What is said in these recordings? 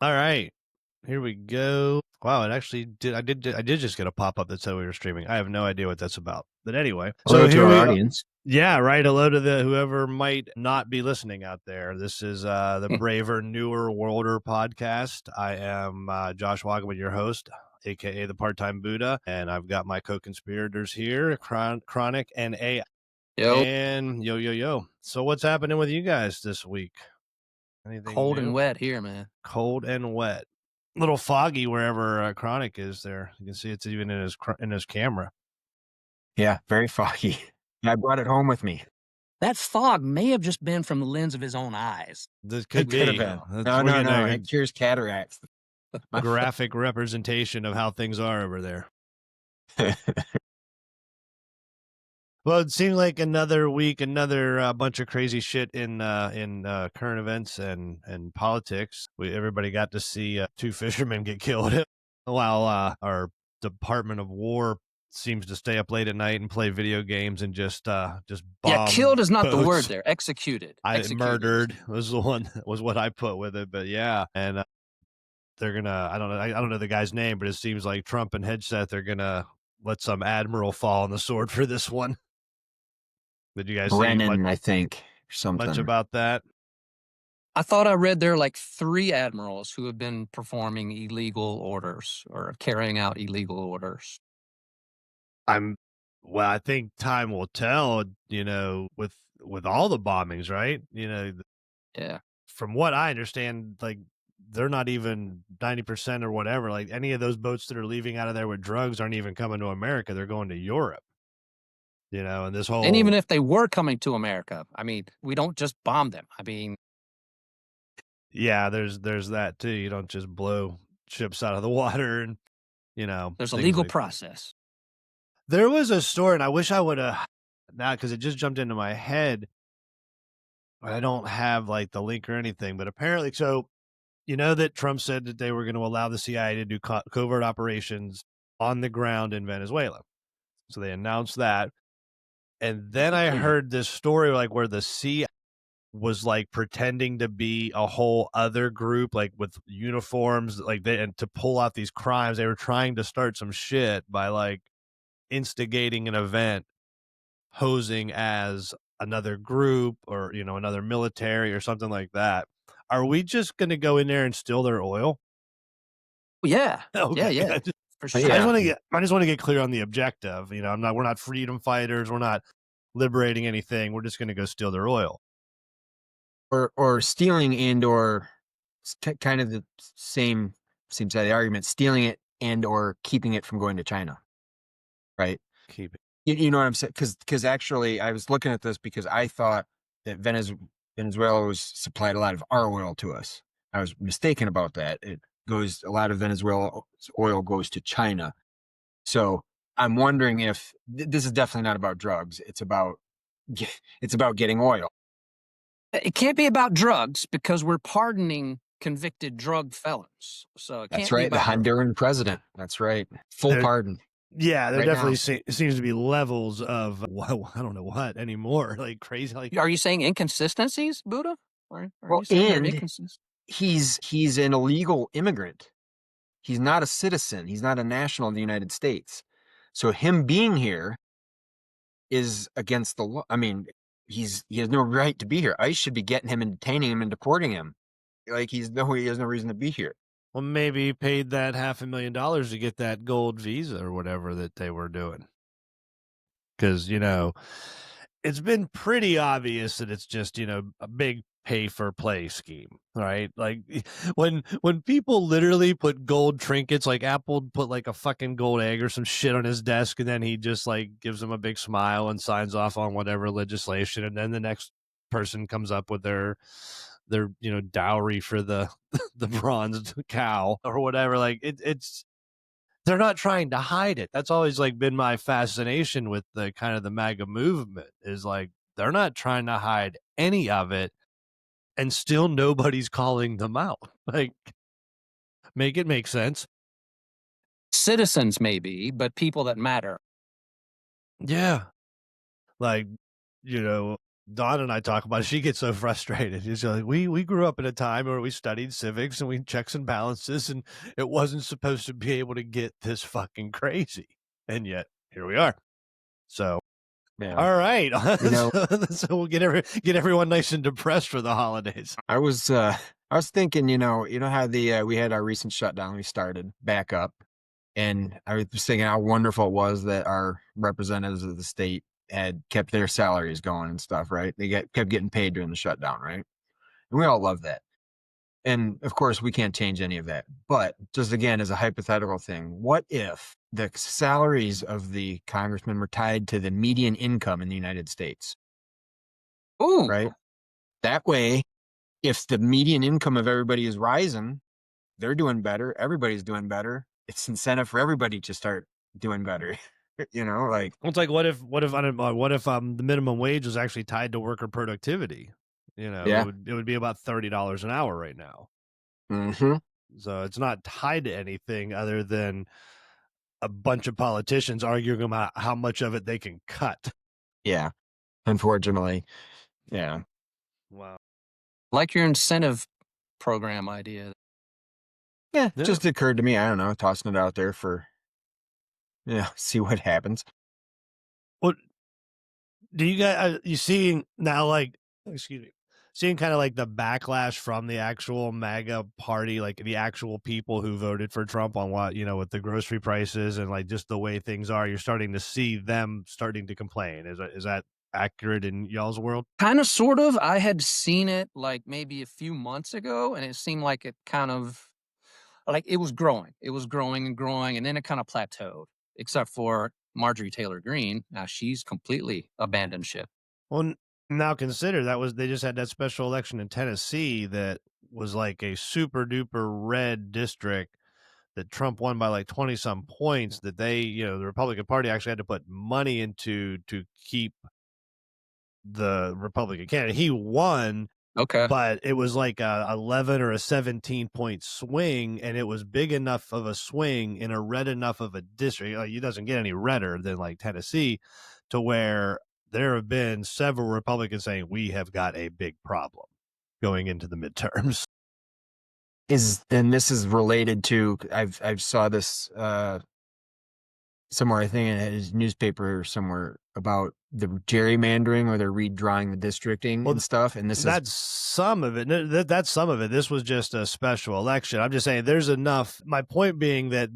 All right, here we go. Wow, it actually did. I did just get a pop up that said we were streaming. I have no idea what that's about. But anyway, Hello so to here our we. audience. Yeah, right. Hello to the whoever might not be listening out there. This is the Braver, Newer, Worlder podcast. I am Josh Wagaman, your host, aka the Part-Time Buddha, and I've got my co-conspirators here, Kronyk and A. Yo, And yo. So what's happening with you guys this week? Anything cold new? and wet here, man. Cold and wet. A little foggy wherever Kronyk is there. You can see it's even in his camera. Yeah, very foggy. I brought it home with me. That fog may have just been from the lens of his own eyes. This could It could have be. been. We're No. getting a It cures cataracts. graphic representation of how things are over there. Well, it seemed like another week, another bunch of crazy shit in current events and politics. Everybody got to see two fishermen get killed, while our Department of War seems to stay up late at night and play video games and just bomb. Yeah, killed is not boats. the word there. Executed. Murdered was what I put with it, but yeah, and they're gonna. I don't know the guy's name, but it seems like Trump and Hegseth are gonna let some admiral fall on the sword for this one. Did you guys Brennan, see I think, or something. much about that? I thought I read there are like 3 admirals who have been performing illegal orders or carrying out illegal orders. Well, I think time will tell, with all the bombings, right? Yeah. From what I understand, like they're not even 90% or whatever. Like any of those boats that are leaving out of there with drugs aren't even coming to America. They're going to Europe. And this whole. And even if they were coming to America, I mean, we don't just bomb them. I mean, yeah, there's that too. You don't just blow ships out of the water and, there's a legal process. There was a story, and I wish I would have now because it just jumped into my head. I don't have like the link or anything, but apparently, so that Trump said that they were going to allow the CIA to do covert operations on the ground in Venezuela. So they announced that. And then I heard this story like where the CIA was like pretending to be a whole other group, like with uniforms, like and to pull out these crimes. They were trying to start some shit by like instigating an event, posing as another group or, another military or something like that. Are we just going to go in there and steal their oil? Yeah. Okay. Yeah. For sure. I just want to get clear on the objective. We're not freedom fighters. We're not liberating anything. We're just going to go steal their oil. Or stealing and or kind of the same side of the argument, stealing it and or keeping it from going to China. Right? Keep it. You know what I'm saying? Because actually I was looking at this because I thought that Venezuela was supplied a lot of our oil to us. I was mistaken about that. A lot of Venezuela's oil goes to China. So I'm wondering if this is definitely not about drugs. It's about getting oil. It can't be about drugs because we're pardoning convicted drug felons. So it That's can't be right. The about Honduran president. That's right. Full pardon. Yeah, there Right definitely seems to be levels of I don't know what anymore, like crazy. Like, Are you saying inconsistencies, Buddha? Are well, you saying and inconsistencies? he's an illegal immigrant. He's not a citizen. He's not a national of the United States. So him being here is against the law. I mean, he has no right to be here. ICE should be getting him and detaining him and deporting him. Like he has no reason to be here. Well, maybe he paid that $500,000 to get that gold visa or whatever that they were doing. Because, it's been pretty obvious that it's just, a big pay for play scheme, right? Like when people literally put gold trinkets, like Apple put like a fucking gold egg or some shit on his desk, and then he just like gives them a big smile and signs off on whatever legislation, and then the next person comes up with their dowry for the the bronzed cow or whatever. Like it's they're not trying to hide it. That's always like been my fascination with the kind of the MAGA movement is like they're not trying to hide any of it, and still nobody's calling them out. Like, make it make sense. Citizens maybe, but people that matter. Yeah. Like, Dawn and I talk about it. She gets so frustrated. She's like, we grew up in a time where we studied civics and we checks and balances, and it wasn't supposed to be able to get this fucking crazy. And yet here we are. So Yeah. all right. You know, So we'll get everyone nice and depressed for the holidays. I was thinking, you know how we had our recent shutdown, we started back up, and I was thinking how wonderful it was that our representatives of the state had kept their salaries going and stuff, right? They kept getting paid during the shutdown, right? And we all love that. And of course, we can't change any of that. But just again, as a hypothetical thing, what if the salaries of the congressmen were tied to the median income in the United States, Ooh, right? That way, if the median income of everybody is rising, they're doing better. Everybody's doing better. It's incentive for everybody to start doing better. Like, Well, it's like what if the minimum wage was actually tied to worker productivity? yeah. It would be about $30 an hour right now. Mm-hmm. So it's not tied to anything other than a bunch of politicians arguing about how much of it they can cut. Yeah. Unfortunately. Yeah. Wow. like your incentive program idea. Yeah. Yeah. Just occurred to me. I don't know, tossing it out there for, see what happens. Well, do you guys you seeing now, like, excuse me, seeing kind of like the backlash from the actual MAGA party, like the actual people who voted for Trump on what, with the grocery prices and like just the way things are, you're starting to see them starting to complain. Is that accurate in y'all's world? Kind of, sort of. I had seen it like maybe a few months ago, and it seemed like it kind of like it was growing. It was growing and growing, and then it kind of plateaued, except for Marjorie Taylor Greene. Now she's completely abandoned ship. Well, now consider they just had that special election in Tennessee that was like a super duper red district that Trump won by like 20 some points, that the Republican Party actually had to put money into to keep the Republican candidate. He won, Okay. but it was like a 11 or a 17-point swing, and it was big enough of a swing in a red enough of a district. Like, it doesn't get any redder than like Tennessee, to where there have been several Republicans saying we have got a big problem going into the midterms. And this is related to, I've saw this somewhere, I think in his newspaper somewhere, about the gerrymandering, or they're redrawing the districting and stuff. And that's some of it. That's some of it. This was just a special election. I'm just saying there's enough. My point being that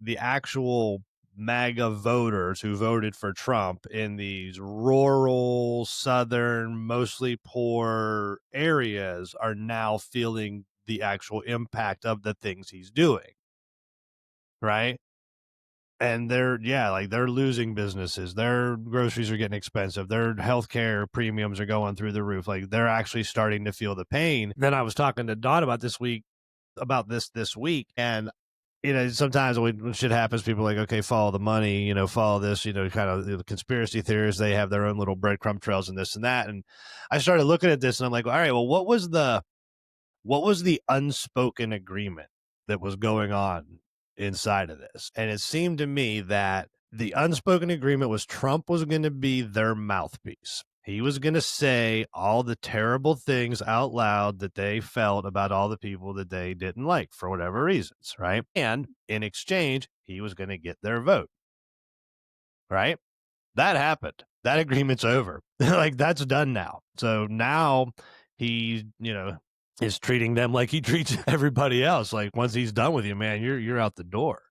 the actual MAGA voters who voted for Trump in these rural, southern, mostly poor areas are now feeling the actual impact of the things he's doing. Right? And they're losing businesses. Their groceries are getting expensive. Their healthcare premiums are going through the roof. Like, they're actually starting to feel the pain. Then I was talking to Dawn about this week, and sometimes when shit happens, people are like, okay, follow the money, follow this, kind of the conspiracy theorists. They have their own little breadcrumb trails and this and that. And I started looking at this, and I'm like, all right, well, what was the unspoken agreement that was going on inside of this? And it seemed to me that the unspoken agreement was Trump was going to be their mouthpiece. He was going to say all the terrible things out loud that they felt about all the people that they didn't like for whatever reasons, right? And in exchange, he was going to get their vote, right? That happened. That agreement's over. Like, that's done now. So now he, is treating them like he treats everybody else. Like, once he's done with you, man, you're out the door.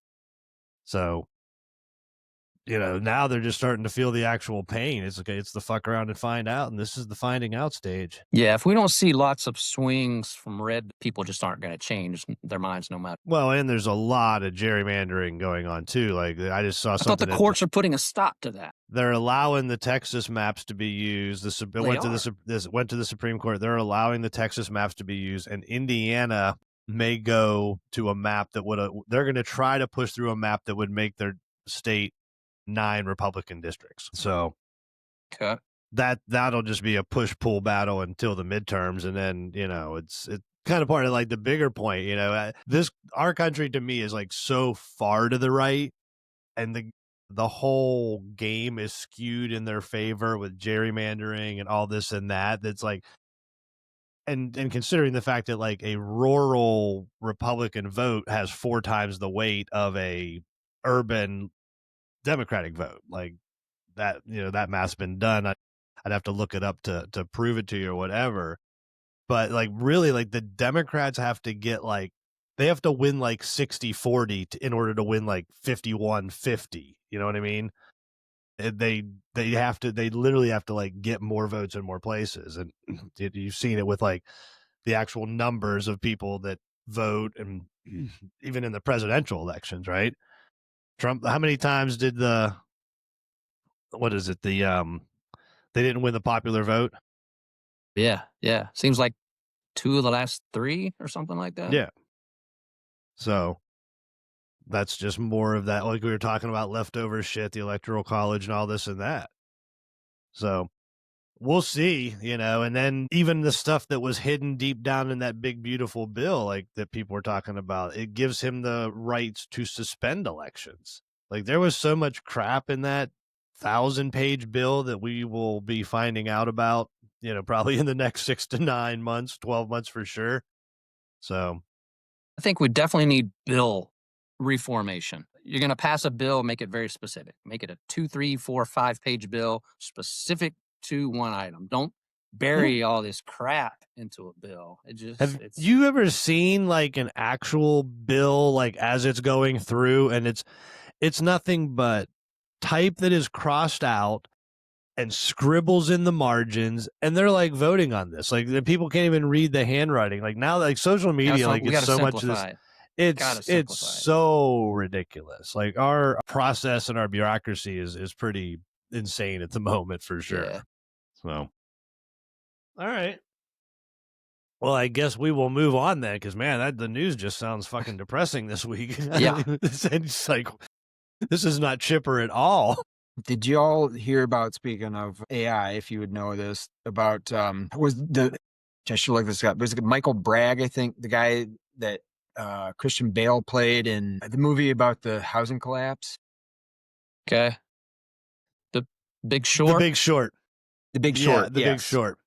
So, now they're just starting to feel the actual pain. It's okay. It's the fuck around and find out. And this is the finding out stage. Yeah, if we don't see lots of swings from red, people just aren't going to change their minds no matter. Well, and there's a lot of gerrymandering going on too. Like, I just saw I something. thought the courts are putting a stop to that. They're allowing the Texas maps to be used. This went to the Supreme Court. They're allowing the Texas maps to be used, and Indiana may go to a map that they're going to try to push through a map that would make their state 9 Republican districts. So okay, that'll just be a push-pull battle until the midterms, and then it's kind of part of like the bigger point. Our country to me is like so far to the right, and the whole game is skewed in their favor with gerrymandering and all this and that. That's like, and considering the fact that like a rural Republican vote has 4 times the weight of a urban Democratic vote, like that, that math's been done. I'd have to look it up to prove it to you or whatever. But like really, like the Democrats have to get like, they have to win like 60-40 in order to win like 51-50. You know what I mean? They literally have to like get more votes in more places. And you've seen it with like the actual numbers of people that vote, and even in the presidential elections, right? Trump, how many times did what is it? They didn't win the popular vote. Yeah. Seems like 2 of the last 3 or something like that. Yeah. So that's just more of that, like we were talking about, leftover shit, the Electoral College and all this and that. So we'll see, and then even the stuff that was hidden deep down in that big, beautiful bill, like that people were talking about, it gives him the rights to suspend elections. Like there was so much crap in that 1,000-page bill that we will be finding out about, probably in the next 6 to 9 months, 12 months for sure. So I think we definitely need bill reformation. You're going to pass a bill, make it very specific. Make it a 2, 3, 4, 5-page bill specific to one item. Don't bury all this crap into a bill. Have you ever seen like an actual bill, like as it's going through, and it's nothing but type that is crossed out and scribbles in the margins, and they're like voting on this, like the people can't even read the handwriting. Like now, like social media, like it's so much of this. It's so ridiculous. Like our process and our bureaucracy is pretty insane at the moment for sure. Yeah. So, all right. Well, I guess we will move on then, because man, the news just sounds fucking depressing this week. Yeah. It's like, this is not chipper at all. Did you all hear about, speaking of AI, if you would know this, about I should look this up. There's Michael Bragg, I think, the guy that Christian Bale played in the movie about the housing collapse. Okay. The Big Short. The Big Short. The Big Short. Yeah, the Big Short.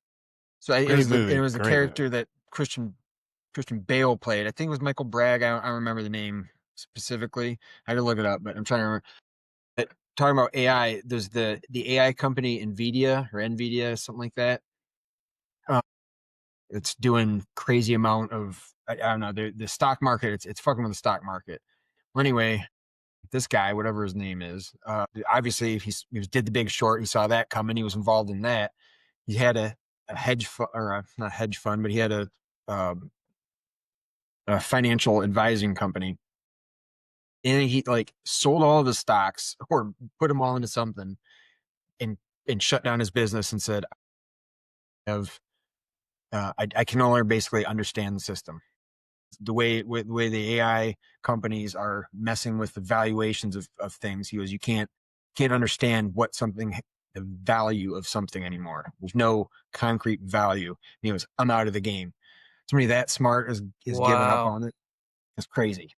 So it was the character that Christian Bale played. I think it was Michael Bragg. I don't remember the name specifically. I had to look it up, but I'm trying to remember. But talking about AI, there's the AI company NVIDIA, something like that. It's doing crazy amount of, I don't know, the stock market. It's fucking with the stock market. Well, anyway, this guy, whatever his name is, obviously he did the Big Short. He saw that coming. He was involved in that. He had a hedge fund, or not hedge fund, but he had a financial advising company, and he like sold all of his stocks or put them all into something, and shut down his business and said, I can no longer basically understand the system. The way the AI companies are messing with the valuations of things. He goes, you can't understand the value of something anymore. There's no concrete value. And he goes, I'm out of the game. Somebody that smart is giving up on it. It's crazy.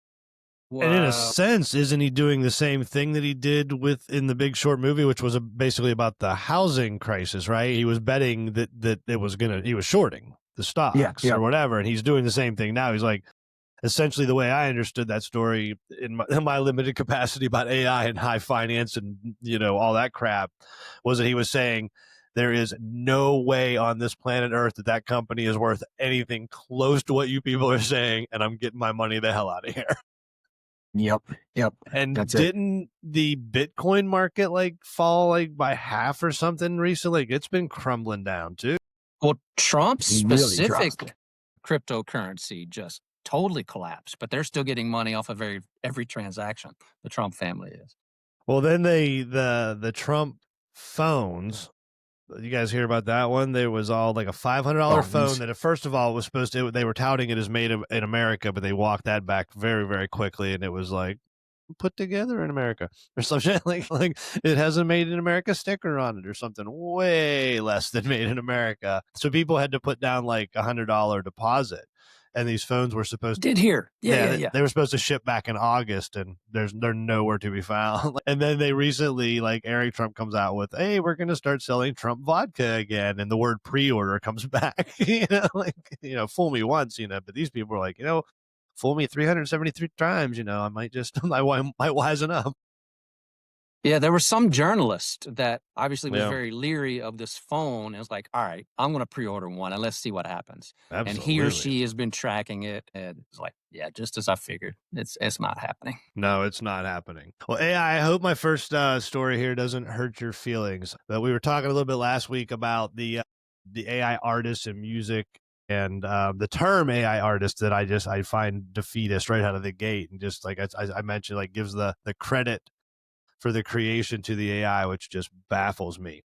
Wow. And in a sense, isn't he doing the same thing that he did in the Big Short movie, which was basically about the housing crisis, right? He was betting that he was shorting the stocks or whatever, and he's doing the same thing now. He's like, essentially, the way I understood that story in my limited capacity about AI and high finance and all that crap, was that he was saying there is no way on this planet Earth that company is worth anything close to what you people are saying, and I'm getting my money the hell out of here. Yep. And didn't the Bitcoin market like fall like by half or something recently? Like it's been crumbling down too. Well, Trump's specific cryptocurrency just totally collapsed, but they're still getting money off of every transaction. The Trump family is. Well, then the Trump phones. You guys hear about that one? There was all like a $500 phone that, first of all, was supposed to. They were touting it as made in America, but they walked that back very, very quickly, and it was like put together in America or something. Like it has a Made in America sticker on it or something way less than Made in America. So people had to put down like $100 deposit. and these phones were supposed Did hear. Yeah. they were supposed to ship back in August, and they're nowhere to be found. And then they recently, like, Eric Trump comes out with, hey, we're going to start selling Trump vodka again, and the word pre-order comes back. Fool me once, but these people are like, fool me 373 times, I might just I might wisen up. Yeah, there was some journalist that obviously was Yeah. very leery of this phone and was like, all right, I'm going to pre-order one and let's see what happens. And he or Absolutely. she has been tracking it, and it's like, yeah, just as I figured. It's not happening. No, it's not happening. Well, AI, I hope my first story here doesn't hurt your feelings. But we were talking a little bit last week about the AI artists and music, and the term AI artist that I find defeatist right out of the gate, and just like I mentioned, like gives the credit for the creation to the AI, which just baffles me.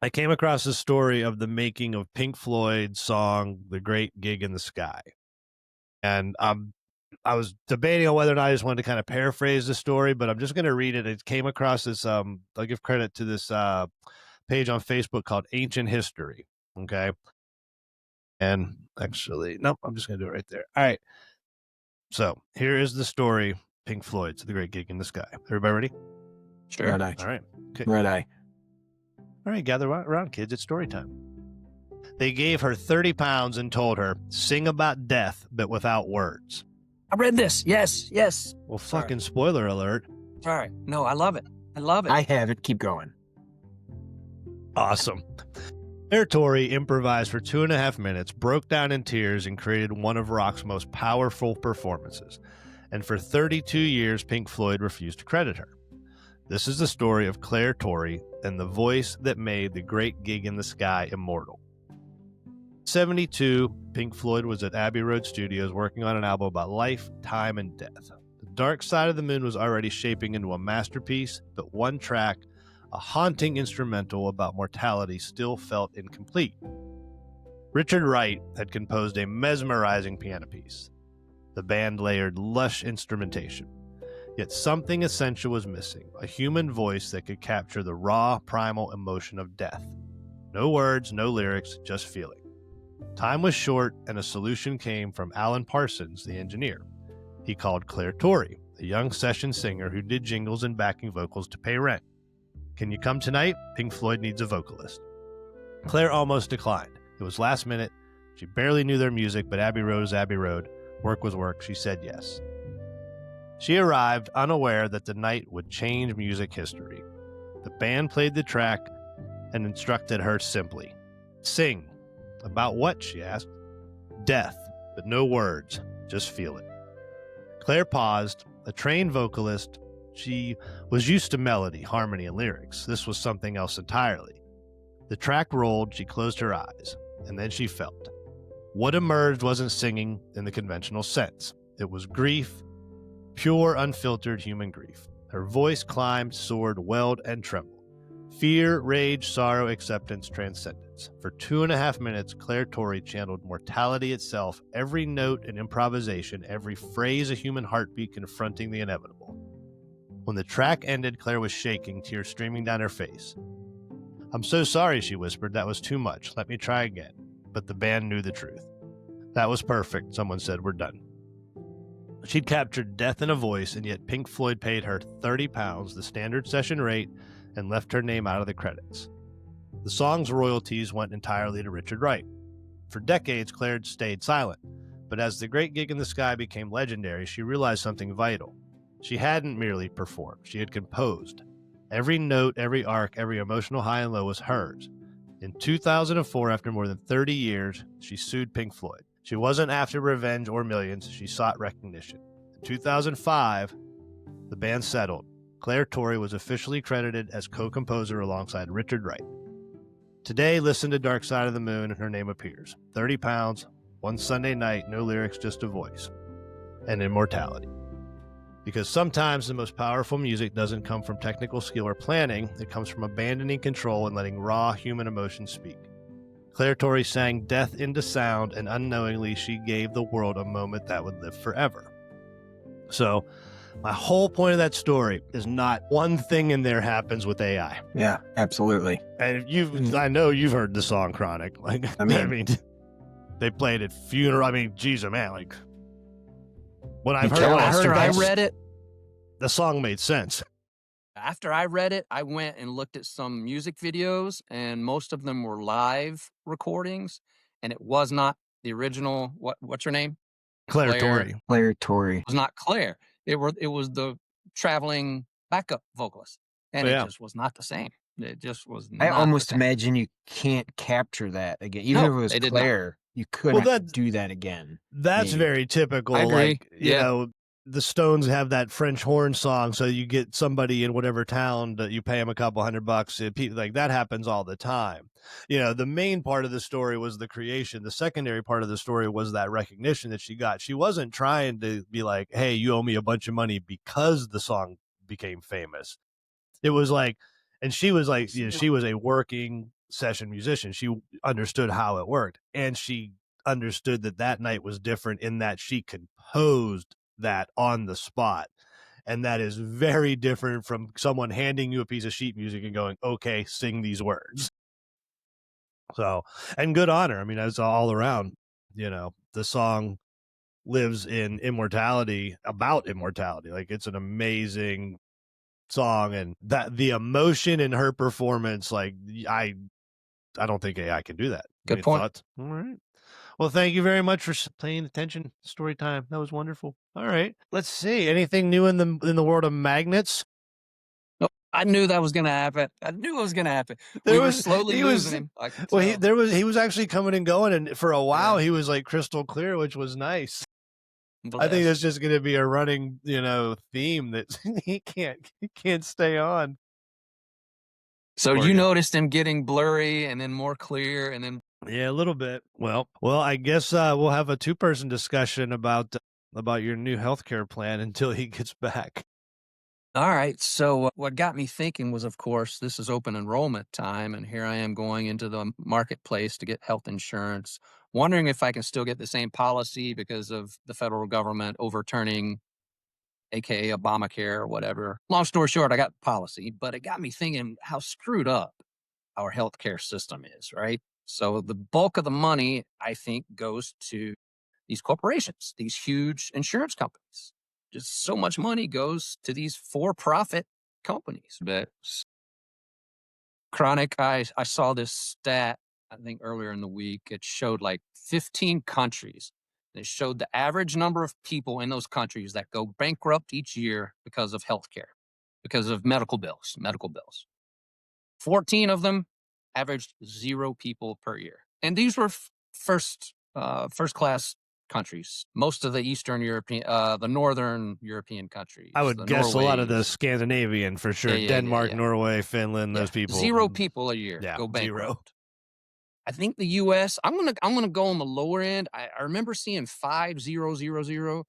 I came across the story of the making of Pink Floyd's song "The Great Gig in the Sky," and I was debating on whether or not I just wanted to kind of paraphrase the story, but I'm just going to read it. It came across this. I'll give credit to this page on Facebook called Ancient History. Okay, and actually, nope, I'm just going to do it right there. All right. So here is the story. Pink Floyd's "The Great Gig in the Sky." Everybody ready? Sure. Red eye. All right. Okay. Red eye. All right, gather around, kids. It's story time. They gave her 30 pounds and told her, sing about death, but without words. I read this. Yes. Well, Sorry. fucking spoiler alert. Sorry. No, I love it. I have it. Keep going. Awesome. Claire Torrey improvised for 2.5 minutes, broke down in tears, and created one of rock's most powerful performances. And for 32 years, Pink Floyd refused to credit her. This is the story of Claire Torrey and the voice that made the Great Gig in the Sky immortal. 72, Pink Floyd was at Abbey Road Studios working on an album about life, time, and death. The Dark Side of the Moon was already shaping into a masterpiece, but one track, a haunting instrumental about mortality, still felt incomplete. Richard Wright had composed a mesmerizing piano piece. The band layered lush instrumentation. Yet something essential was missing, a human voice that could capture the raw, primal emotion of death. No words, no lyrics, just feeling. Time was short, and a solution came from Alan Parsons, the engineer. He called Claire Torrey, a young session singer who did jingles and backing vocals to pay rent. Can you come tonight? Pink Floyd needs a vocalist. Claire almost declined. It was last minute. She barely knew their music, but Abbey Road is Abbey Road. Work was work. She said yes. She arrived unaware that the night would change music history. The band played the track and instructed her simply. Sing. About what? She asked. Death, but no words. Just feel it. Claire paused. A trained vocalist, she was used to melody, harmony, and lyrics. This was something else entirely. The track rolled. She closed her eyes, and then she felt. What emerged wasn't singing in the conventional sense. It was grief, pure, unfiltered human grief. Her voice climbed, soared, welled, and trembled. Fear, rage, sorrow, acceptance, transcendence. For 2.5 minutes, Claire Torrey channeled mortality itself, every note an improvisation, every phrase a human heartbeat confronting the inevitable. When the track ended, Claire was shaking, tears streaming down her face. I'm so sorry, she whispered. That was too much. Let me try again. But the band knew the truth. That was perfect, someone said. We're done. She'd captured death in a voice, and yet Pink Floyd paid her 30 pounds, the standard session rate, and left her name out of the credits. The song's royalties went entirely to Richard Wright. For decades, Claire had stayed silent, but as The Great Gig in the Sky became legendary, she realized something vital. She hadn't merely performed, she had composed. Every note, every arc, every emotional high and low was hers. In 2004, after more than 30 years, she sued Pink Floyd. She wasn't after revenge or millions, she sought recognition. In 2005, the band settled. Claire Torrey was officially credited as co-composer alongside Richard Wright. Today, listen to Dark Side of the Moon and her name appears. 30 pounds, one Sunday night, no lyrics, just a voice. And immortality. Because sometimes the most powerful music doesn't come from technical skill or planning, it comes from abandoning control and letting raw human emotions speak. Claire Torrey sang death into sound, and unknowingly she gave the world a moment that would live forever. So, my whole point of that story is not one thing in there happens with AI. Yeah, absolutely. And I know you've heard the song Kronyk. I mean, They played at funeral. I mean, geez, man, like when I tell us. After heard I that, read it, the song made sense. after I read it, I went and looked at some music videos, and most of them were live recordings, and it was not the original. What's her name? Claire Claire. Torrey. Claire Torrey. It was not Claire. It was the traveling backup vocalist, and it Yeah. just was not the same. It just was I not almost the same. imagine you can't capture that again. Even if No, it was they did not. Claire, you couldn't that- do that again. That's Maybe. very typical. I agree. Like, you Yeah. know, the Stones have that French horn song. So you get somebody in whatever town that you pay them a couple $100. Like that happens all the time. You know, the main part of the story was the creation. The secondary part of the story was that recognition that she got. She wasn't trying to be like, hey, you owe me a bunch of money because the song became famous. It was like, and she was like, you know, she was a working session musician. She understood how it worked. And she understood that that night was different in that she composed that on the spot. And that is very different from someone handing you a piece of sheet music and going, okay, sing these words. So, and good honor. I mean, that's all around, you know, the song lives in immortality, about immortality. Like it's an amazing song, and that the emotion in her performance, like I don't think AI can do that. Good Any point. thoughts? All right. Well, thank you very much for paying attention. Story time. That was wonderful. All right. Let's see. Anything new in the world of magnets? No, I knew that was going to happen. I knew it was going to happen. There We were was- slowly he losing was- him. I could Well, tell. he was actually coming and going, and for a while Yeah. he was like crystal clear, which was nice. I think Bless. that's just going to be a running, you know, theme that he can't stay on. So Poor you guy. noticed him getting blurry and then more clear and then Yeah, a little bit. Well, I guess we'll have a two-person discussion about your new healthcare plan until he gets back. all right. So what got me thinking was, of course, this is open enrollment time, and here I am going into the marketplace to get health insurance, wondering if I can still get the same policy because of the federal government overturning, aka Obamacare or whatever. Long story short, I got the policy, but it got me thinking how screwed up our healthcare system is, right? So the bulk of the money, I think, goes to these corporations, these huge insurance companies. Just so much money goes to these for-profit companies. But Kronyk, I saw this stat, I think earlier in the week. It showed like 15 countries. It showed the average number of people in those countries that go bankrupt each year because of healthcare, because of medical bills. 14 of them averaged 0 people per year. And these were first class countries. Most of the Eastern European, the Northern European countries. I would the guess a lot of the Norways. Scandinavian for sure. Yeah, Denmark, yeah. Norway, Finland, those people. 0 people a year Yeah, go 0. bankrupt. I think the U.S. I'm gonna go on the lower end. I remember seeing 5,000,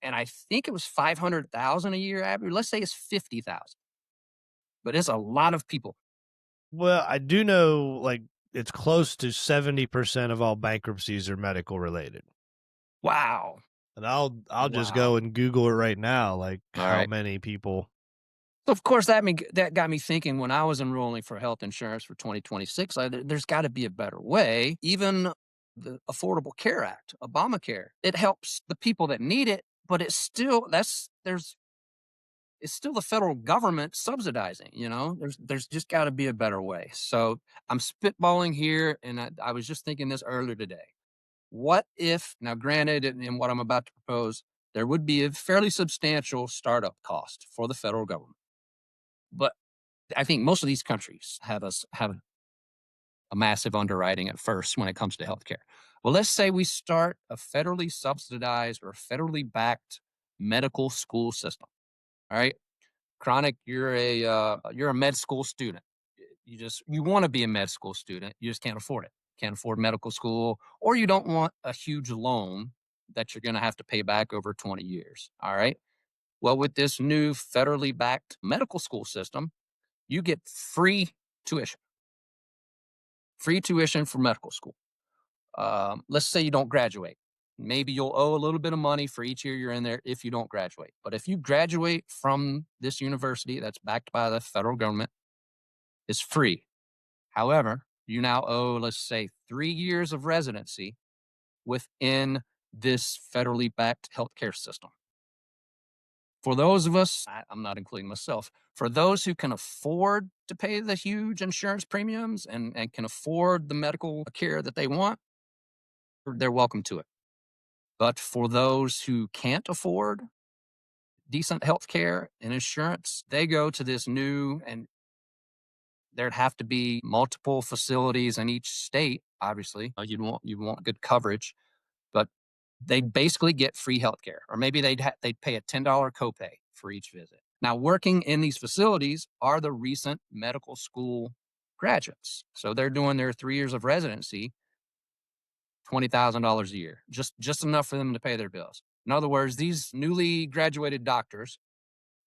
and I think it was 500,000 a year average. Let's say it's 50,000, but it's a lot of people. Well, I do know like it's close to 70% of all bankruptcies are medical related. Wow. And I'll just Wow. go and Google it right now, like All how right. many people. So of course, that got me thinking when I was enrolling for health insurance for 2026, there's got to be a better way. Even the Affordable Care Act, Obamacare, it helps the people that need it, but it's still it's still the federal government subsidizing. You know, there's just got to be a better way. So I'm spitballing here, and I was just thinking this earlier today. What if, now granted, in what I'm about to propose, there would be a fairly substantial startup cost for the federal government. But I think most of these countries have a massive underwriting at first when it comes to healthcare. Well, let's say we start a federally subsidized or federally backed medical school system. All right, Kronyk, you're a med school student. You want to be a med school student. You just can't afford it. Can't afford medical school, or you don't want a huge loan that you're going to have to pay back over 20 years. All right. Well, with this new federally backed medical school system, you get free tuition for medical school. Let's say you don't graduate. Maybe you'll owe a little bit of money for each year you're in there if you don't graduate. But if you graduate from this university that's backed by the federal government, it's free. However, you now owe, let's say, 3 years of residency within this federally backed healthcare system. For those of us, I'm not including myself, for those who can afford to pay the huge insurance premiums and can afford the medical care that they want, they're welcome to it. But for those who can't afford decent health care and insurance, they go to this new, and there'd have to be multiple facilities in each state. Obviously, you'd want good coverage, but they'd basically get free health care, or maybe they'd pay a $10 copay for each visit. Now, working in these facilities are the recent medical school graduates, so they're doing their 3 years of residency, $20,000 a year, just enough for them to pay their bills. In other words, these newly graduated doctors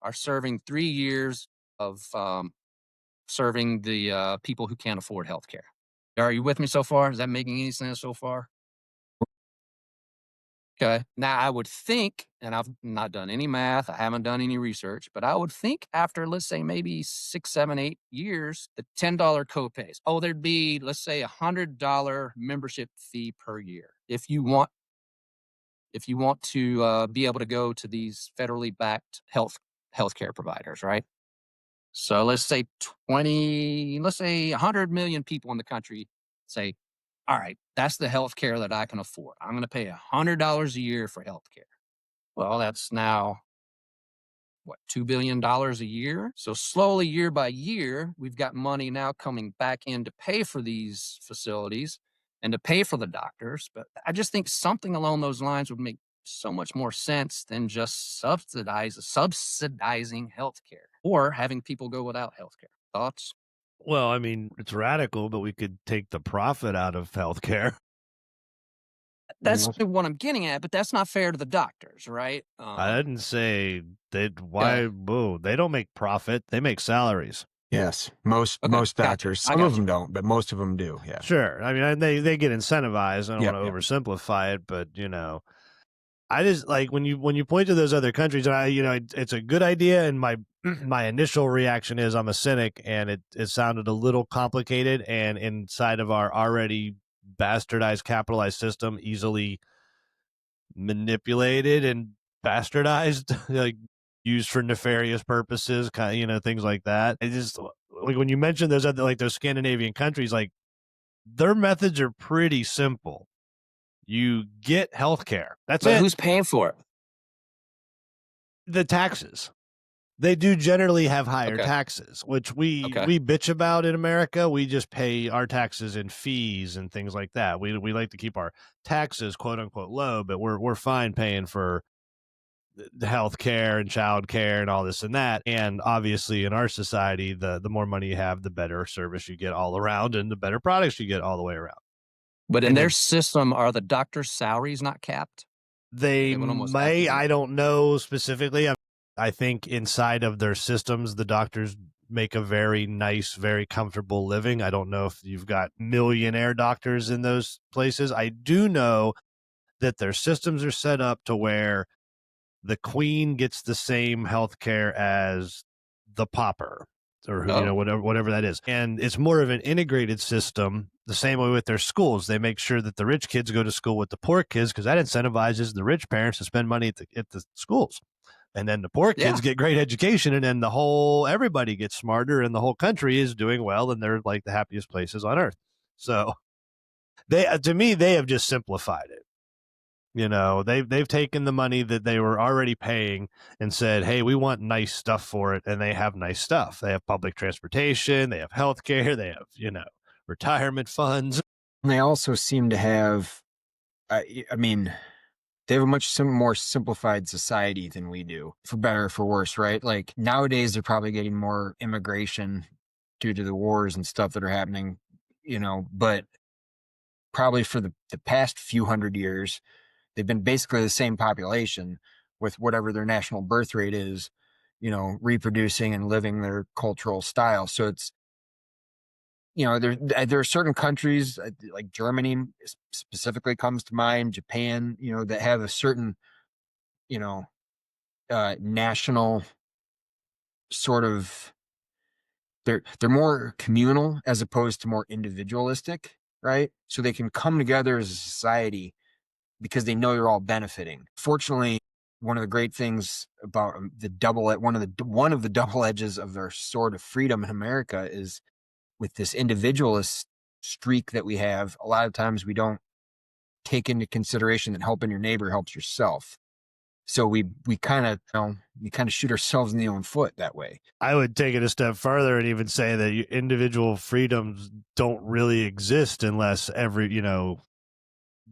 are serving 3 years of serving the people who can't afford health care. Are you with me so far? Is that making any sense so far? Okay. Now, I would think, and I've not done any math, I haven't done any research, but I would think after, let's say, maybe 6, 7, 8 years, the $10 copays, there'd be, let's say, $100 membership fee per year if you want to be able to go to these federally backed healthcare providers, right? So let's say 100 million people in the country say, all right, that's the health care that I can afford. I'm going to pay $100 a year for health care. Well, that's now, $2 billion a year? So slowly, year by year, we've got money now coming back in to pay for these facilities and to pay for the doctors. But I just think something along those lines would make so much more sense than just subsidizing healthcare or having people go without healthcare. Thoughts? Well, I mean, it's radical, but we could take the profit out of healthcare. That's Yes. what I'm getting at, but that's not fair to the doctors, right? I didn't say they Okay. they don't make profit, they make salaries. Yes, most Okay, most gotcha. doctors. I Some of got them you. don't, but most of them do. Yeah. Sure. I mean, they get incentivized. I don't Yep, want to yep. oversimplify it, but I just like when you point to those other countries, and it's a good idea, and my my initial reaction is I'm a cynic, and it sounded a little complicated, and inside of our already bastardized capitalized system, easily manipulated and bastardized, like used for nefarious purposes, kind of, things like that. It just like when you mention those other, like those Scandinavian countries, like their methods are pretty simple. You get health care. That's But it. who's paying for it? The taxes. They do generally have higher Okay. taxes, which we Okay. bitch about in America. We just pay our taxes in fees and things like that. We like to keep our taxes quote unquote low, but we're fine paying for the health care and child care and all this and that. And obviously in our society, the more money you have, the better service you get all around and the better products you get all the way around. But in And their then system, are the doctors' salaries not capped? they They would almost have to may, be. I don't know specifically. I think inside of their systems, the doctors make a very nice, very comfortable living. I don't know if you've got millionaire doctors in those places. I do know that their systems are set up to where the queen gets the same health care as the pauper, or Oh, whatever that is. And it's more of an integrated system, the same way with their schools. They make sure that the rich kids go to school with the poor kids because that incentivizes the rich parents to spend money at the schools. And then the poor yeah. kids get great education, and then everybody gets smarter, and the whole country is doing well, and they're like the happiest places on earth. So to me, they have just simplified it. They've taken the money that they were already paying and said, hey, we want nice stuff for it. And they have nice stuff. They have public transportation, they have health care, they have, retirement funds. And they also seem to have, I mean, they have a much more simplified society than we do, for better or for worse, right? Like nowadays, they're probably getting more immigration due to the wars and stuff that are happening, but probably for the past few hundred years, they've been basically the same population with whatever their national birth rate is, reproducing and living their cultural style. So it's, there are certain countries like Germany specifically comes to mind, Japan, that have a certain, national sort of, they're more communal as opposed to more individualistic, right? So they can come together as a society because they know you're all benefiting. Fortunately, one of the great things about one of the double edges of their sword of freedom in America is with this individualist streak that we have. A lot of times we don't take into consideration that helping your neighbor helps yourself. So we kind of shoot ourselves in the own foot that way. I would take it a step further and even say that individual freedoms don't really exist unless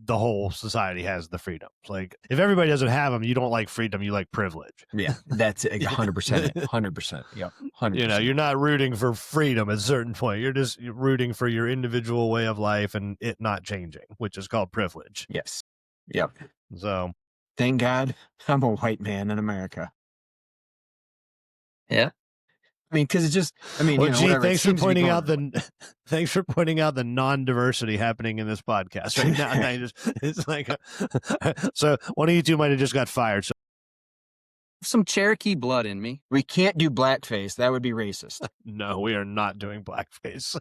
the whole society has the freedoms. Like if everybody doesn't have them, you don't like freedom, you like privilege. Yeah, that's 100%. 100%. Yep. 100%. You're not rooting for freedom at a certain point. You're just rooting for your individual way of life and it not changing, which is called privilege. Yes. Yep. So thank God I'm a white man in America. Yeah. I mean, because it's just, well, gee, thanks for pointing out the non-diversity happening in this podcast right now. It's like, so one of you two might have just got fired. So. Some Cherokee blood in me. We can't do blackface. That would be racist. No, we are not doing blackface.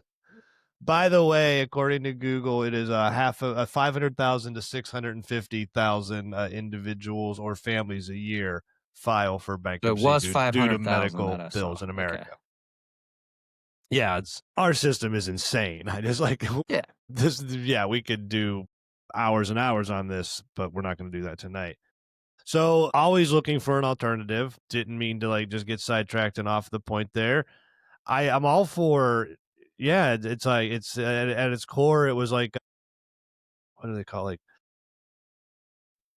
By the way, according to Google, it is 500,000 to 650,000 individuals or families a year file for bankruptcy So it was due to medical bills in America. Okay. Yeah, our system is insane. I just like we could do hours and hours on this, but we're not going to do that tonight. So always looking for an alternative. Didn't mean to just get sidetracked and off the point there. I'm all for. Yeah, it's like it's at its core. It was like, what do they call it?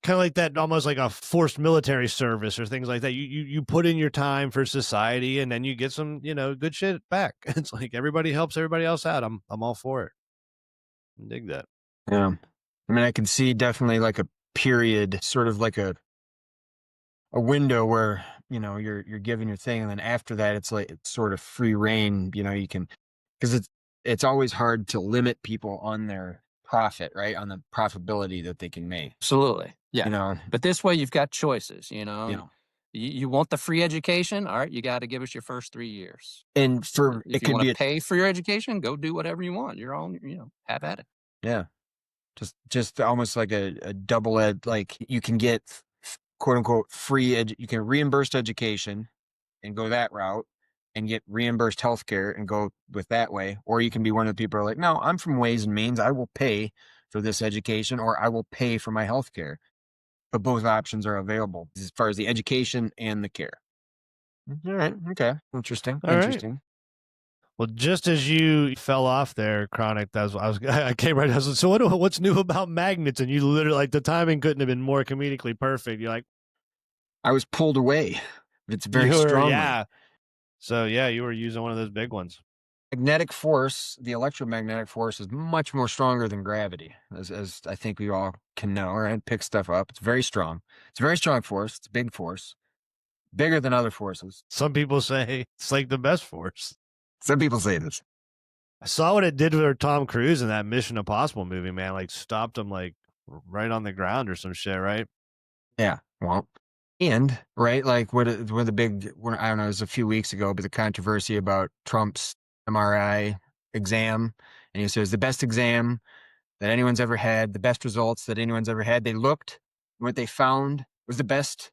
Kind of like that, almost like a forced military service or things like that. You put in your time for society, and then you get some good shit back. It's like everybody helps everybody else out. I'm all for it. I dig that. Yeah, I mean, I can see definitely like a period, sort of like a window where you're given your thing, and then after that, it's sort of free reign. You can, because it's always hard to limit people on their profit, right? On the profitability that they can make. Absolutely. Yeah. But this way you've got choices, You want the free education? All right, you got to give us your first 3 years. And if you want to pay for your education, go do whatever you want. You're on, have at it. Yeah. Just almost like a double-edged, like you can get quote unquote free you can reimbursed education and go that route and get reimbursed healthcare and go with that way. Or you can be one of the people who are like, no, I'm from Ways and Means. I will pay for this education, or I will pay for my healthcare. But both options are available as far as the education and the care. All right. Okay. Interesting. Interesting. Right. Well, just as you fell off there, Kronyk, I came right. I was like, so what's new about magnets? And you literally, the timing couldn't have been more comedically perfect. You're like, I was pulled away. It's very strong. Yeah. So yeah, you were using one of those big ones. Magnetic force, the electromagnetic force, is much more stronger than gravity, as I think we all can know, right? Pick stuff up. It's very strong. It's a very strong force. It's a big force, bigger than other forces. Some people say it's like the best force. Some people say this. I saw what it did for Tom Cruise in that Mission Impossible movie, man. Stopped him right on the ground or some shit, right? Yeah. Well, and right, what the big, I don't know, it was a few weeks ago, but the controversy about Trump's MRI exam, and he says the best exam that anyone's ever had, the best results that anyone's ever had. They looked, what they found was the best.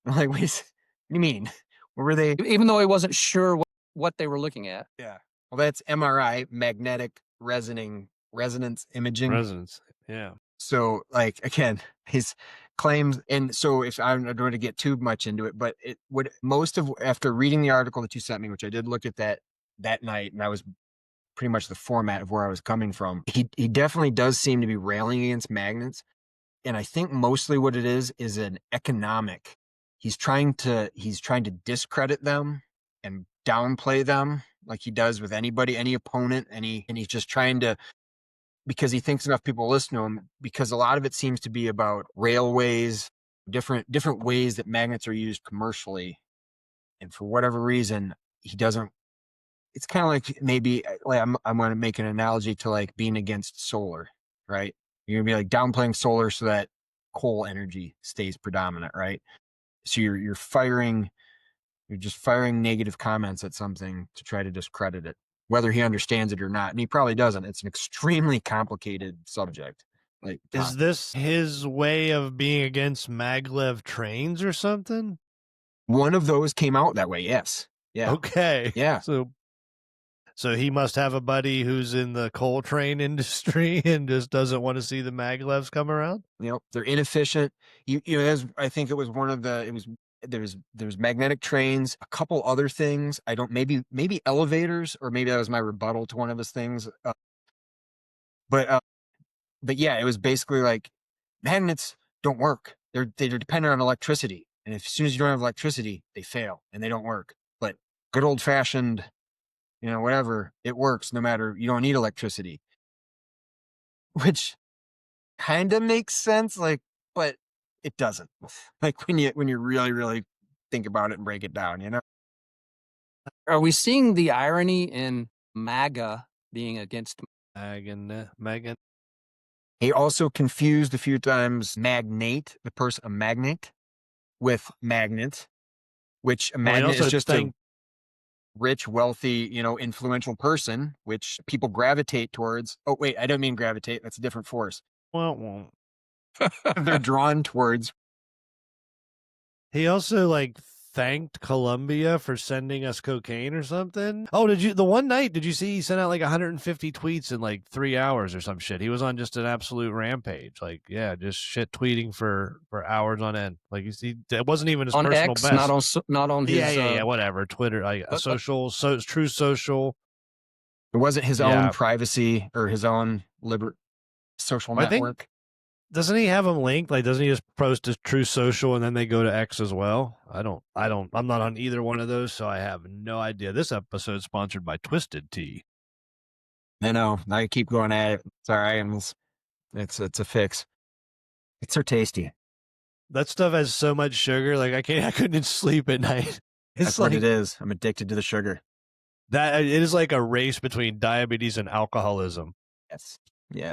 I'm like, wait, what do you mean? What were they? Even though he wasn't sure what they were looking at. Yeah. Well, that's MRI, magnetic resonance imaging. Resonance. Yeah. So again, his claims, and so if I'm not going to get too much into it, but it would after reading the article that you sent me, which I did look at that night, and that was pretty much the format of where I was coming from. He definitely does seem to be railing against magnets. And I think mostly what it is an economic. He's trying to discredit them and downplay them like he does with anybody, any opponent, and he's just trying to, because he thinks enough people listen to him, because a lot of it seems to be about railways, different ways that magnets are used commercially. And for whatever reason, he doesn't. It's kind of like maybe I'm going to make an analogy to being against solar, right? You're going to be downplaying solar so that coal energy stays predominant, right? So you're just firing negative comments at something to try to discredit it, whether he understands it or not. And he probably doesn't. It's an extremely complicated subject. Like, Is this his way of being against maglev trains or something? one of those came out that way. Yes. Yeah. Okay. Yeah. So he must have a buddy who's in the coal train industry and just doesn't want to see the maglevs come around. They're inefficient. I think it was one of the, there's magnetic trains, a couple other things. I don't, maybe elevators, or maybe that was my rebuttal to one of his things. But yeah, it was basically like, magnets don't work. They're dependent on electricity. And as soon as you don't have electricity, they fail and they don't work. But good old fashioned, whatever, it works no matter, you don't need electricity, which kind of makes sense. Like, but it doesn't. Like when you really, really think about it and break it down. Are we seeing the irony in MAGA being against? Megan. He also confused a few times magnate, a magnate, with magnet, which a Well, he magnet is also just a rich, wealthy, influential person, which people gravitate towards. Oh, wait, I don't mean gravitate. That's a different force. well, They're drawn towards. he also thanked Colombia for sending us cocaine or something. Oh, the one night, did you see he sent out 150 tweets in 3 hours or some shit? He was on just an absolute rampage. Just shit tweeting for hours on end. You see, it wasn't even his On personal X, best. not on his. Yeah, whatever. Twitter, a social, True Social. It wasn't his own privacy or his own social network. Doesn't he have them linked? Doesn't he just post to True Social and then they go to X as well? I'm not on either one of those, so I have no idea. This episode is sponsored by Twisted Tea. I know. I keep going at it. Sorry, it's a fix. It's so tasty. That stuff has so much sugar. I couldn't sleep at night. That's what it is. I'm addicted to the sugar. That it is like a race between diabetes and alcoholism. Yes.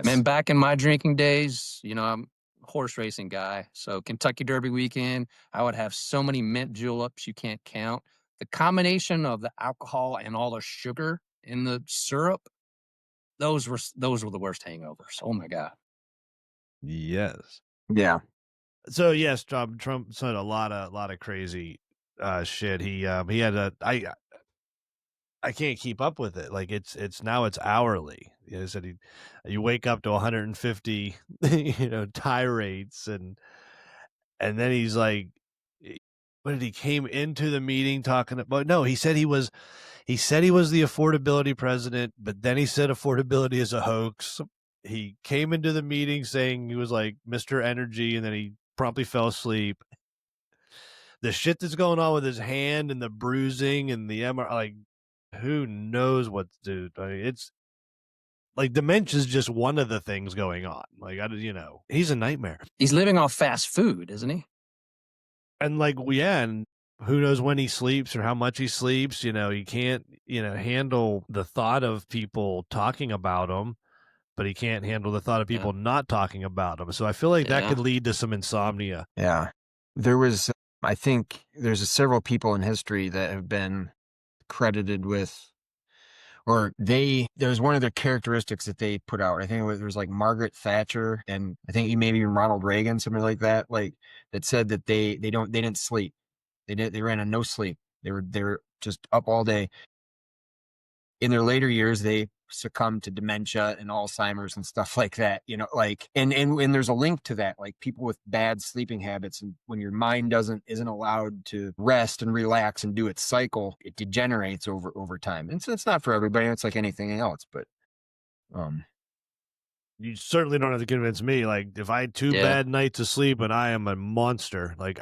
Man, back in my drinking days, I'm a horse racing guy. So Kentucky Derby weekend, I would have so many mint juleps you can't count. The combination of the alcohol and all the sugar in the syrup, those were the worst hangovers. Oh my God. Yes. Yeah. So yes, Trump said a lot of crazy shit. He had I can't keep up with it. It's now it's hourly. He said you wake up to 150 tirades and then he's like, what did he came into the meeting talking about? No, he said he was the affordability president, but then he said affordability is a hoax. He came into the meeting saying he was like Mr. Energy, and then he promptly fell asleep. The shit that's going on with his hand and the bruising and the MR, who knows what to do? It's dementia is just one of the things going on. He's a nightmare. He's living off fast food, isn't he? And and who knows when he sleeps or how much he sleeps. He can't, handle the thought of people talking about him, but he can't handle the thought of people not talking about him. So I feel like that could lead to some insomnia. Yeah. I think there's several people in history that have been credited with, or there's one of their characteristics that they put out. I think there was Margaret Thatcher, and I think maybe even Ronald Reagan, something like that, that said that they didn't sleep. They ran on no sleep. They were just up all day. In their later years, they succumbed to dementia and Alzheimer's and stuff like that, and there's a link to that, people with bad sleeping habits. And when your mind isn't allowed to rest and relax and do its cycle, it degenerates over time. And so it's not for everybody. It's like anything else, but, you certainly don't have to convince me. If I had 2 bad nights of sleep and I am a monster, when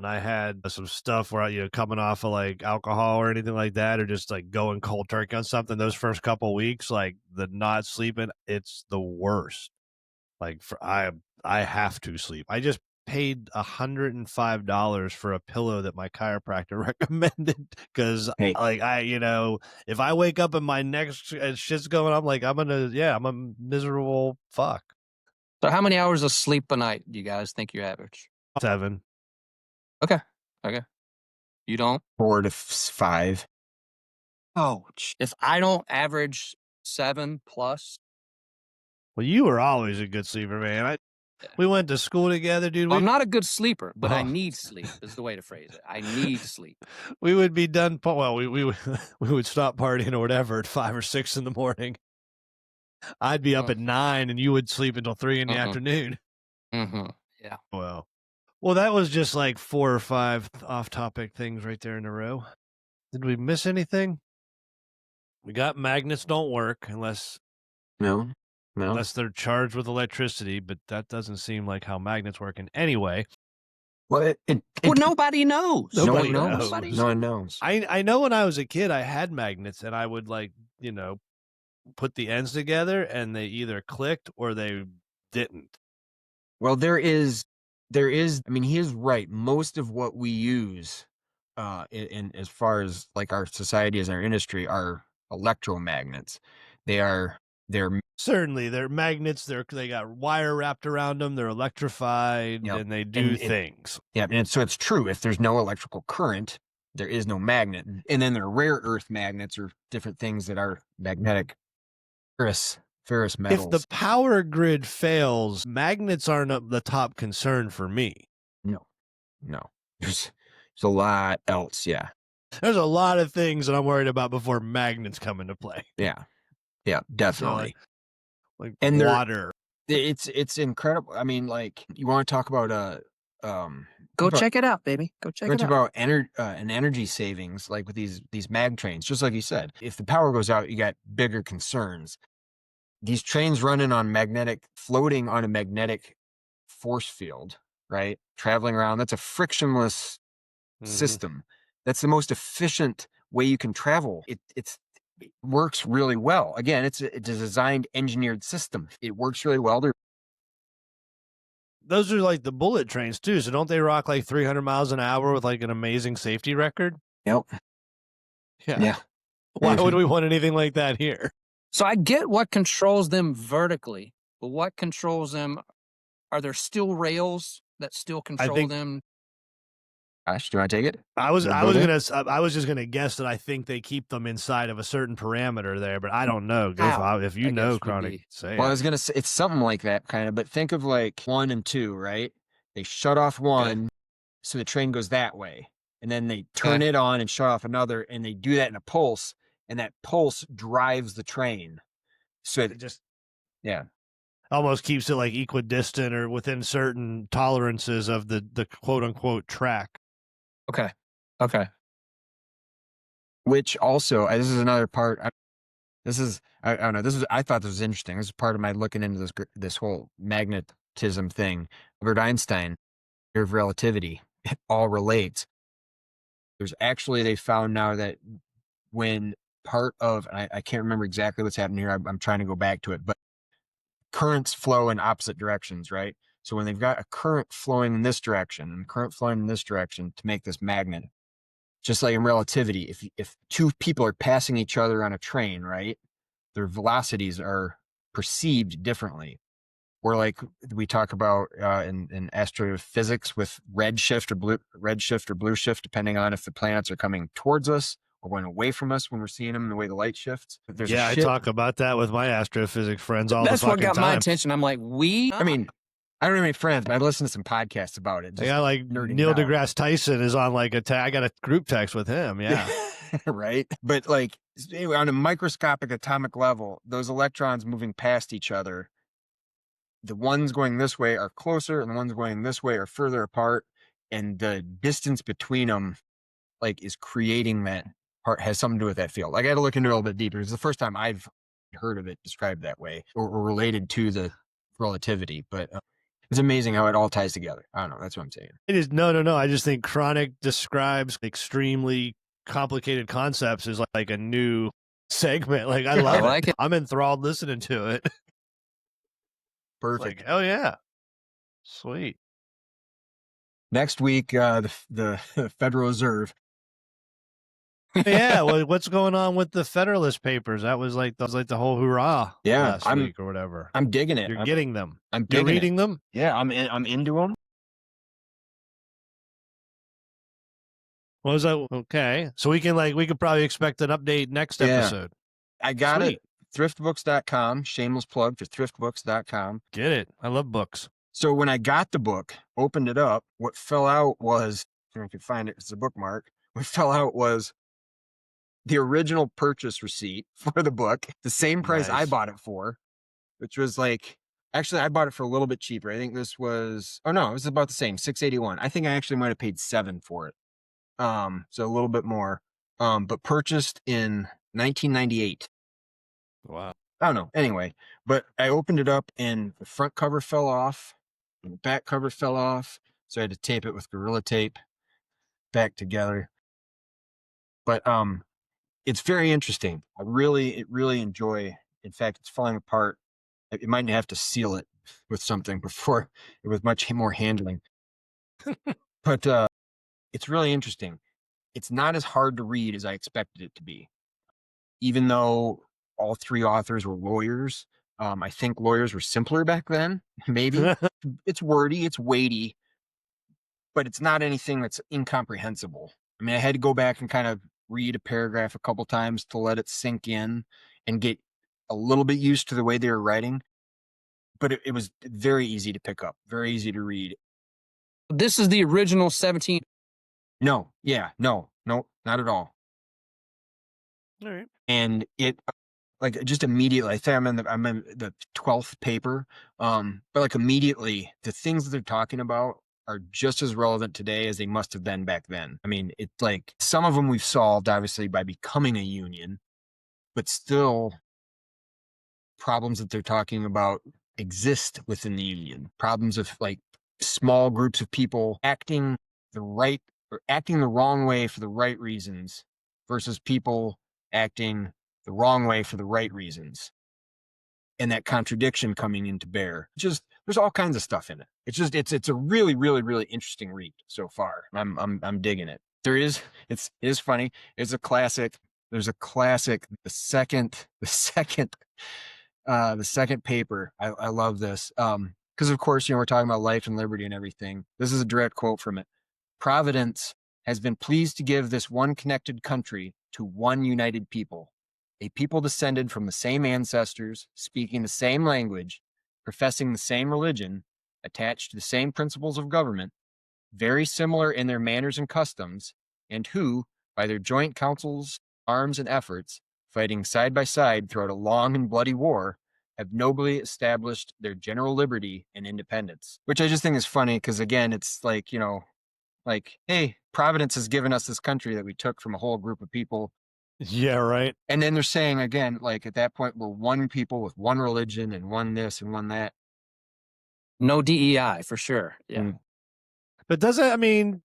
I had some stuff where coming off of alcohol or anything like that, or just going cold turkey on something, those first couple weeks, the not sleeping, it's the worst. I have to sleep. I just paid $105 for a pillow that my chiropractor recommended because if I wake up and my neck shit's going, I'm a miserable fuck. So how many hours of sleep a night do you guys think you average? 7. Okay. You don't? 4 to 5. Oh, if I don't average 7 plus, Well, you were always a good sleeper, man. We went to school together, dude. I'm not a good sleeper, but I Oh. need sleep is the way to phrase it. I need sleep. We would be done. Well, we would we would stop partying or whatever at 5 or 6 in the morning. I'd be up at 9, and you would sleep until 3 in the afternoon. Yeah. Well, that was just like 4 or 5 off-topic things right there in a row. Did we miss anything? We got magnets don't work unless they're charged with electricity, but that doesn't seem like how magnets work in any way. Well, Nobody knows. Nobody knows. knows. No one knows. I know when I was a kid, I had magnets, and I would put the ends together, and they either clicked or they didn't. Well, there is. I mean, he is right. Most of what we use, in as far as like our society as our industry, are electromagnets. They're Certainly, they're magnets. They got wire wrapped around them. They're electrified, and they do things. Yeah, and so it's true. If there's no electrical current, there is no magnet. And then there are rare earth magnets or different things that are magnetic. Ferrous metals. If the power grid fails, magnets aren't the top concern for me. No. There's a lot else. Yeah. There's a lot of things that I'm worried about before magnets come into play. Yeah, definitely. Like and water. It's incredible. I mean, like, you want to talk about Go check it out, baby. Go check it out. About an energy savings, like with these mag trains. Just like you said, if the power goes out, you got bigger concerns. These trains floating on a magnetic force field, right? Traveling around. That's a frictionless system. That's the most efficient way you can travel. It works really well. Again, it's a designed, engineered system. It works really well. Those are like the bullet trains too. So don't they rock like 300 miles an hour with like an amazing safety record? Yep. Yeah. Why would we want anything like that here? So I get what controls them vertically, but what controls them? Are there still rails that still control them? Gosh, do I take it? I was just gonna guess that I think they keep them inside of a certain parameter there, but I don't know. If you know, Kronyk, say it. Well, I was gonna say it's something like that kind of, but think of like 1 and 2, right? They shut off one, so the train goes that way, and then they turn it on and shut off another, and they do that in a pulse, and that pulse drives the train. So it just almost keeps it like equidistant or within certain tolerances of the quote unquote track. Okay. Which also, this is another part. I don't know. I thought this was interesting. This is part of my looking into this whole magnetism thing. Albert Einstein, theory of relativity, it all relates. There's actually, they found now that when part of, and I can't remember exactly what's happening here. I'm trying to go back to it, but currents flow in opposite directions, right? So when they've got a current flowing in this direction and current flowing in this direction to make this magnet, just like in relativity, if two people are passing each other on a train, right, their velocities are perceived differently. Or like we talk about in astrophysics with redshift or blue shift, depending on if the planets are coming towards us or going away from us when we're seeing them, the way the light shifts. I talk about that with my astrophysics friends all the fucking time. That's what got my attention. I'm like, I mean, I don't have any friends, but I listen to some podcasts about it. Yeah, like Neil deGrasse Tyson is on like I got a group text with him. Yeah. Right. But like on a microscopic atomic level, those electrons moving past each other, the ones going this way are closer and the ones going this way are further apart. And the distance between them like is creating that part, has something to do with that field. Like I had to look into it a little bit deeper. It's the first time I've heard of it described that way or related to the relativity, but it's amazing how it all ties together. I don't know. That's what I'm saying. It is no. I just think Kronyk describes extremely complicated concepts as like a new segment. Like I love it. I'm enthralled listening to it. Perfect. Like, oh yeah, sweet. Next week, the Federal Reserve. Yeah, well, what's going on with the Federalist Papers? That was like the whole hurrah. Last week or whatever. I'm digging it. You're getting them. You're reading them. Yeah, I'm into them. What was that? Okay, so we could probably expect an update next episode. I got it. thriftbooks.com, shameless plug for thriftbooks.com. Get it. I love books. So when I got the book, opened it up, what fell out was, I don't know if you can find it, it's a bookmark. What fell out was the original purchase receipt for the book, the same price I Nice. bought it for, which was like, actually, I bought it for a little bit cheaper. I think this was, oh no, it was about the same, $6.81. I think I actually might have paid $7 for it. So a little bit more. But purchased in 1998. Wow. I don't know. Anyway, but I opened it up and the front cover fell off and the back cover fell off. So I had to tape it with Gorilla Tape back together. But it's very interesting. Really enjoy. In fact, it's falling apart. You might have to seal it with something before it was much more handling. But it's really interesting. It's not as hard to read as I expected it to be. Even though all three authors were lawyers, I think lawyers were simpler back then, maybe. It's wordy, it's weighty, but it's not anything that's incomprehensible. I mean, I had to go back and kind of read a paragraph a couple times to let it sink in and get a little bit used to the way they were writing. But it was very easy to pick up, very easy to read. This is the original 17. No, not at all. All right. And it, like, just immediately, I think I'm in the 12th paper. But like immediately, the things that they're talking about are just as relevant today as they must have been back then. I mean, it's like some of them we've solved obviously by becoming a union, but still problems that they're talking about exist within the union. Problems of like small groups of people acting the wrong way for the right reasons versus people acting the wrong way for the right reasons. And that contradiction coming into bear. Just there's all kinds of stuff in it. It's a really, really, really interesting read so far. I'm digging it. It is funny. It's a classic. There's a classic. The second paper. I love this. Because of course, we're talking about life and liberty and everything. This is a direct quote from it. Providence has been pleased to give this one connected country to one united people, a people descended from the same ancestors, speaking the same language, professing the same religion, attached to the same principles of government, very similar in their manners and customs, and who, by their joint counsels, arms, and efforts, fighting side by side throughout a long and bloody war, have nobly established their general liberty and independence. Which I just think is funny because, again, it's like, like, hey, Providence has given us this country that we took from a whole group of people. Yeah, right. And then they're saying, again, like at that point, we're one people with one religion and one this and one that. No DEI for sure. Yeah. Mm. But I mean,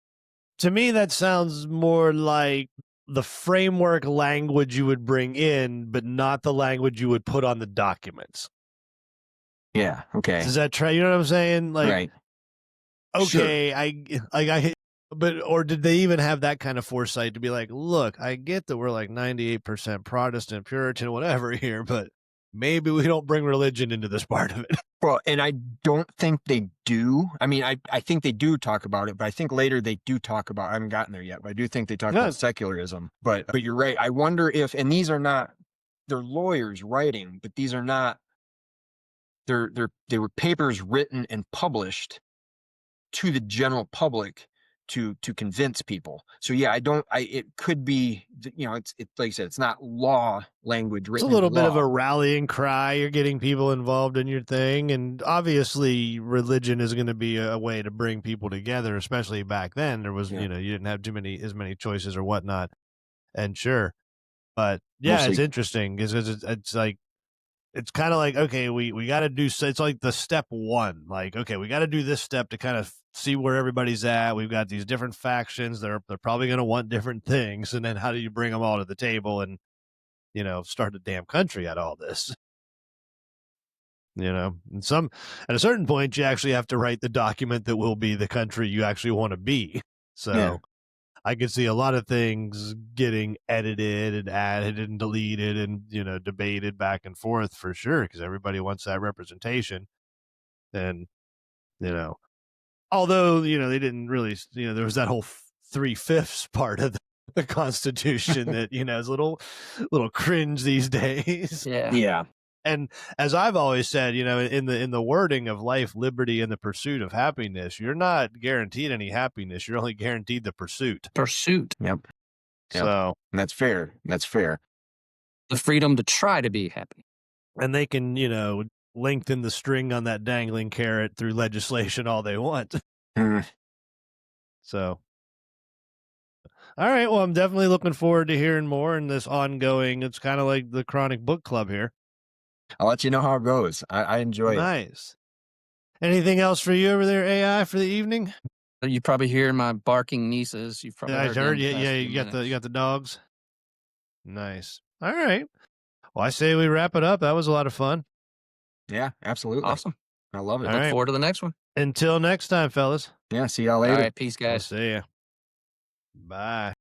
to me, that sounds more like the framework language you would bring in, but not the language you would put on the documents. Yeah. Okay. Does that try? You know what I'm saying? Like, right. Okay, sure. Or did they even have that kind of foresight to be like, look, I get that we're like 98% Protestant, Puritan, whatever here, but maybe we don't bring religion into this part of it. Well, and I don't think they do. I mean, I think they do talk about it, but I think later they do talk about, I haven't gotten there yet, but I do think they talk about secularism. But you're right. I wonder if, and these are not, they're lawyers writing, but these are not, they were papers written and published to the general public to convince people. So yeah, it could be, it's like I said, it's not law language written. It's a little bit of a rallying cry. You're getting people involved in your thing. And obviously religion is going to be a way to bring people together, especially back then. There was, you didn't have as many choices or whatnot. And sure. But yeah, Mostly. It's interesting because it's like, it's kind of like, okay, we got to do, it's like the step one, like, okay, we got to do this step to kind of see where everybody's at. We've got these different factions. They're probably going to want different things. And then how do you bring them all to the table and, start a damn country out of all this? And at a certain point, you actually have to write the document that will be the country you actually want to be. So yeah. I could see a lot of things getting edited and added and deleted and, debated back and forth for sure, because everybody wants that representation. And, although, they didn't really, there was that whole 3/5 part of the Constitution that, is a little cringe these days. Yeah. Yeah. And as I've always said, in the wording of life, liberty, and the pursuit of happiness, you're not guaranteed any happiness. You're only guaranteed the pursuit. Pursuit. Yep. So, And that's fair. That's fair. The freedom to try to be happy. and they can, lengthen the string on that dangling carrot through legislation all they want. Mm. So, all right. Well, I'm definitely looking forward to hearing more in this ongoing. It's kind of like the Kronyk book club here. I'll let you know how it goes. I enjoy it. Nice. Anything else for you over there, AI, for the evening? You probably hear my barking nieces. You've probably I heard them heard. the Yeah, past yeah. few You got minutes. the dogs. Nice. All right. Well, I say we wrap it up. That was a lot of fun. Yeah, absolutely. Awesome. I love it. All Look right. forward to the next one. Until next time, fellas. Yeah, see y'all All later. right. Peace, I'll guys. see ya. Bye.